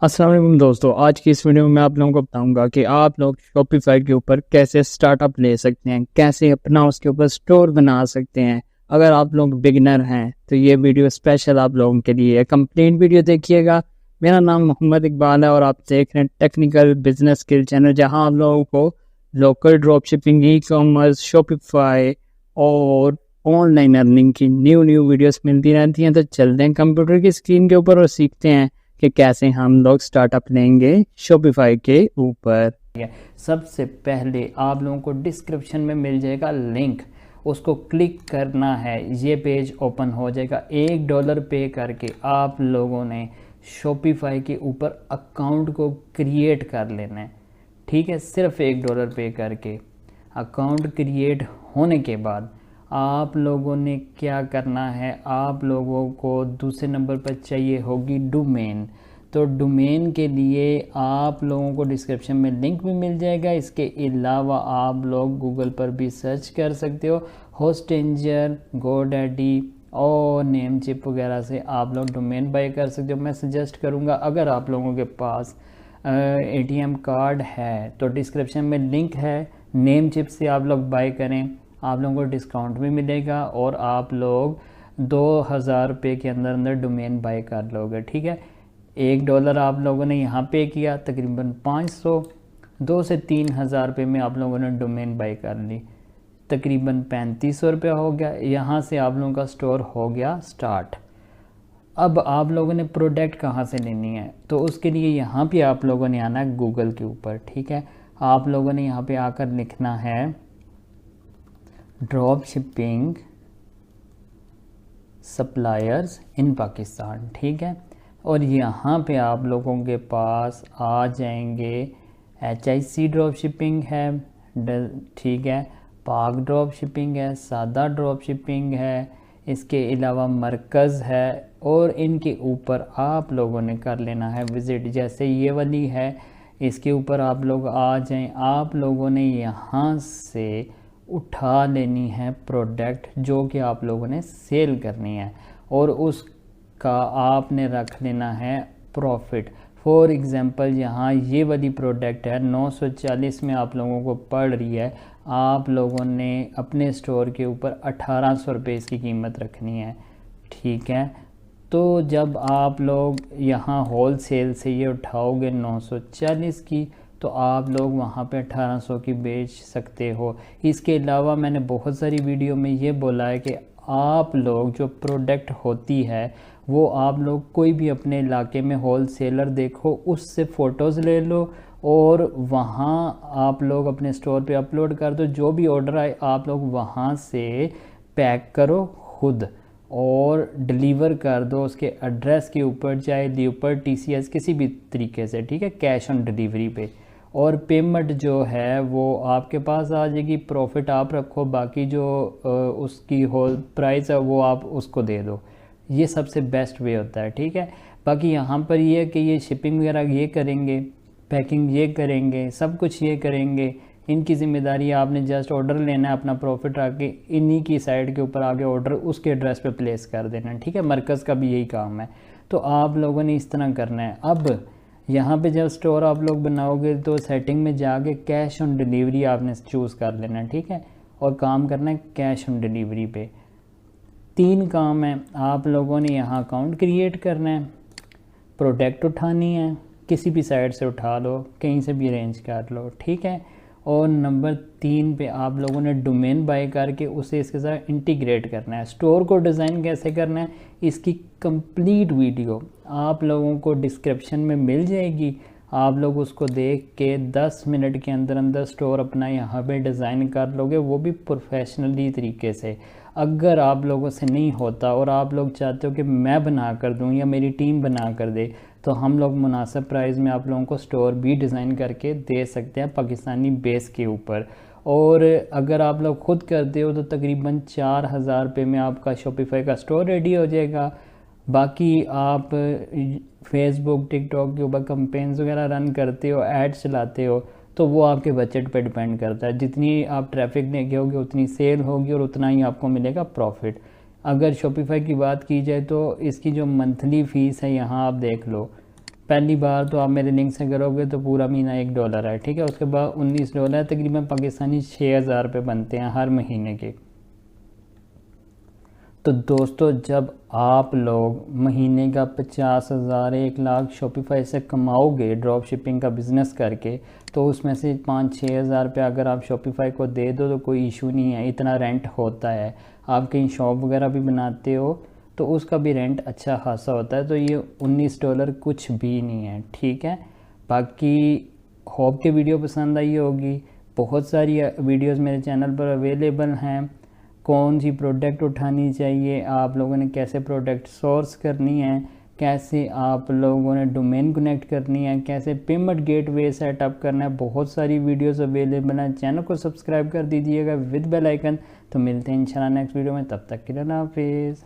अस्सलाम वालेकुम दोस्तों, आज की इस वीडियो में मैं आप लोगों को बताऊंगा कि आप लोग शॉपिफाई के ऊपर कैसे स्टार्टअप ले सकते हैं, कैसे अपना उसके ऊपर स्टोर बना सकते हैं। अगर आप लोग बिगिनर हैं तो ये वीडियो स्पेशल आप लोगों के लिए है। कंप्लीट वीडियो देखिएगा। मेरा नाम मोहम्मद इकबाल है और आप देख रहे हैं टेक्निकल बिजनेस स्किल चैनल, जहां आप लोगों को local drop shipping, e commerce, Shopify और ऑनलाइन अर्निंग की न्यू वीडियोस मिलती रहती हैं। तो चलते हैं कंप्यूटर की स्क्रीन के ऊपर और सीखते हैं कि कैसे हम लोग स्टार्टअप लेंगे शॉपिफाई के ऊपर। सबसे पहले आप लोगों को डिस्क्रिप्शन में मिल जाएगा लिंक, उसको क्लिक करना है। ये पेज ओपन हो जाएगा। $1 पे करके आप लोगों ने शॉपिफाई के ऊपर अकाउंट को क्रिएट कर लेना है। ठीक है, सिर्फ $1 पे करके अकाउंट क्रिएट होने के बाद आप लोगों ने क्या करना है, आप लोगों को दूसरे नंबर पर चाहिए होगी डोमेन। तो डोमेन के लिए आप लोगों को डिस्क्रिप्शन में लिंक भी मिल जाएगा। इसके अलावा आप लोग गूगल पर भी सर्च कर सकते हो। होस्टेंजर, गोडैडी और नेमचिप वगैरह से आप लोग डोमेन बाय कर सकते हो। मैं सजेस्ट करूँगा, अगर आप लोगों के पास ATM कार्ड है तो डिस्क्रिप्शन में लिंक है, नेमचिप से आप लोग बाय करें। आप लोगों को डिस्काउंट भी मिलेगा और आप लोग 2000 रुपये के अंदर अंदर डोमेन बाय कर लोगे। ठीक है, $1 आप लोगों ने यहाँ पे किया, तकरीबन 500, 2 से 3,000 रुपये में आप लोगों ने डोमेन बाय कर ली, तकरीबन 3500 रुपया हो गया। यहाँ से आप लोगों का स्टोर हो गया स्टार्ट। अब आप लोगों ने प्रोडक्ट कहाँ से लेनी है, तो उसके लिए यहाँ पे आप लोगों ने आना है गूगल के ऊपर। ठीक है, आप लोगों ने यहाँ पे आकर लिखना है ड्रॉप शिपिंग सप्लायर्स इन पाकिस्तान। ठीक है, और यहाँ पे आप लोगों के पास आ जाएंगे HIC ड्रॉप शिपिंग है, ठीक है, पाक ड्रॉप शिपिंग है, सादा ड्रॉप शिपिंग है, इसके अलावा मरकज़ है। और इनके ऊपर आप लोगों ने कर लेना है विज़िट। जैसे ये वाली है, इसके ऊपर आप लोग आ जाएं। आप लोगों ने यहाँ से उठा लेनी है प्रोडक्ट जो कि आप लोगों ने सेल करनी है, और उसका आपने रख लेना है प्रॉफिट। फॉर एग्ज़ाम्पल, यहाँ ये वाली प्रोडक्ट है 940 में आप लोगों को पड़ रही है। आप लोगों ने अपने स्टोर के ऊपर 1800 रुपये इसकी कीमत रखनी है। ठीक है, तो जब आप लोग यहाँ होल सेल से ये उठाओगे 940 की, तो आप लोग वहाँ पे 1800 की बेच सकते हो। इसके अलावा मैंने बहुत सारी वीडियो में ये बोला है कि आप लोग जो प्रोडक्ट होती है वो आप लोग कोई भी अपने इलाके में होल सेलर देखो, उससे फ़ोटोज़ ले लो और वहाँ आप लोग अपने स्टोर पे अपलोड कर दो। जो भी ऑर्डर आए आप लोग वहाँ से पैक करो खुद और डिलीवर कर दो उसके एड्रेस के ऊपर, चाहे लीपर TCS किसी भी तरीके से। ठीक है, कैश ऑन डिलीवरी पे, और पेमेंट जो है वो आपके पास आ जाएगी। प्रॉफिट आप रखो, बाकी जो उसकी होल प्राइस है वो आप उसको दे दो। ये सबसे बेस्ट वे होता है। ठीक है, बाकी यहाँ पर ये है कि ये शिपिंग वगैरह ये करेंगे, पैकिंग ये करेंगे, सब कुछ ये करेंगे। इनकी ज़िम्मेदारी आपने जस्ट ऑर्डर लेना है, अपना प्रॉफिट आके इन्हीं की साइड के ऊपर आगे ऑर्डर उसके एड्रेस पे प्लेस कर देना है। ठीक है, मरकज़ का भी यही काम है। तो आप लोगों ने इस तरह करना है। अब यहाँ पे जब स्टोर आप लोग बनाओगे तो सेटिंग में जाके कैश ऑन डिलीवरी आपने चूज़ कर लेना है। ठीक है, और काम करना है कैश ऑन डिलीवरी पे। 3 काम है। आप लोगों ने यहाँ अकाउंट क्रिएट करना है, प्रोडक्ट उठानी है, किसी भी साइड से उठा लो, कहीं से भी अरेंज कर लो। ठीक है, और नंबर 3 पे आप लोगों ने डोमेन बाय करके उसे इसके साथ इंटीग्रेट करना है। स्टोर को डिज़ाइन कैसे करना है, इसकी कंप्लीट वीडियो आप लोगों को डिस्क्रिप्शन में मिल जाएगी। आप लोग उसको देख के 10 मिनट के अंदर अंदर स्टोर अपना यहाँ पे डिज़ाइन कर लोगे, वो भी प्रोफेशनली तरीके से। अगर आप लोगों से नहीं होता और आप लोग चाहते हो कि मैं बना कर दूँ या मेरी टीम बना कर दे, तो हम लोग मुनासिब प्राइस में आप लोगों को स्टोर भी डिज़ाइन करके दे सकते हैं पाकिस्तानी बेस के ऊपर। और अगर आप लोग खुद करते हो तो तकरीबन 4000 रुपये में आपका शॉपिफाई का स्टोर रेडी हो जाएगा। बाकी आप फेसबुक, टिकटॉक के ऊपर कंपेन्स वगैरह रन करते हो, एड्स चलाते हो, तो वो आपके बजट पे डिपेंड करता है। जितनी आप ट्रैफिक लेके होगे उतनी सेल होगी और उतना ही आपको मिलेगा प्रॉफिट। अगर शॉपिफाई की बात की जाए तो इसकी जो मंथली फ़ीस है यहाँ आप देख लो पहली बार तो आप मेरे लिंक से करोगे तो पूरा महीना $1 है, ठीक है। उसके बाद $19 तकरीबन पाकिस्तानी 6000 रुपये बनते हैं हर महीने के। तो दोस्तों जब आप लोग महीने का 50,000 1 लाख शॉपिफाई से कमाओगे ड्रॉप शिपिंग का बिज़नेस करके, तो उसमें से 5-6 हज़ार रुपये अगर आप शॉपिफाई को दे दो तो कोई इशू नहीं है। इतना रेंट होता है, आप कहीं शॉप वगैरह भी बनाते हो तो उसका भी रेंट अच्छा खासा होता है। तो ये $19 कुछ भी नहीं है, ठीक है। बाकी होप के वीडियो पसंद आई होगी। बहुत सारी वीडियोस मेरे चैनल पर अवेलेबल हैं, कौन सी प्रोडक्ट उठानी चाहिए, आप लोगों ने कैसे प्रोडक्ट सोर्स करनी है, कैसे आप लोगों ने डोमेन कनेक्ट करनी है, कैसे पेमेंट गेटवे सेटअप करना है, बहुत सारी वीडियोस अवेलेबल हैं। चैनल को सब्सक्राइब कर दीजिएगा विद बेल आइकन। तो मिलते हैं इंशाल्लाह नेक्स्ट वीडियो में, तब तक के लिए अल्लाह हाफिज़।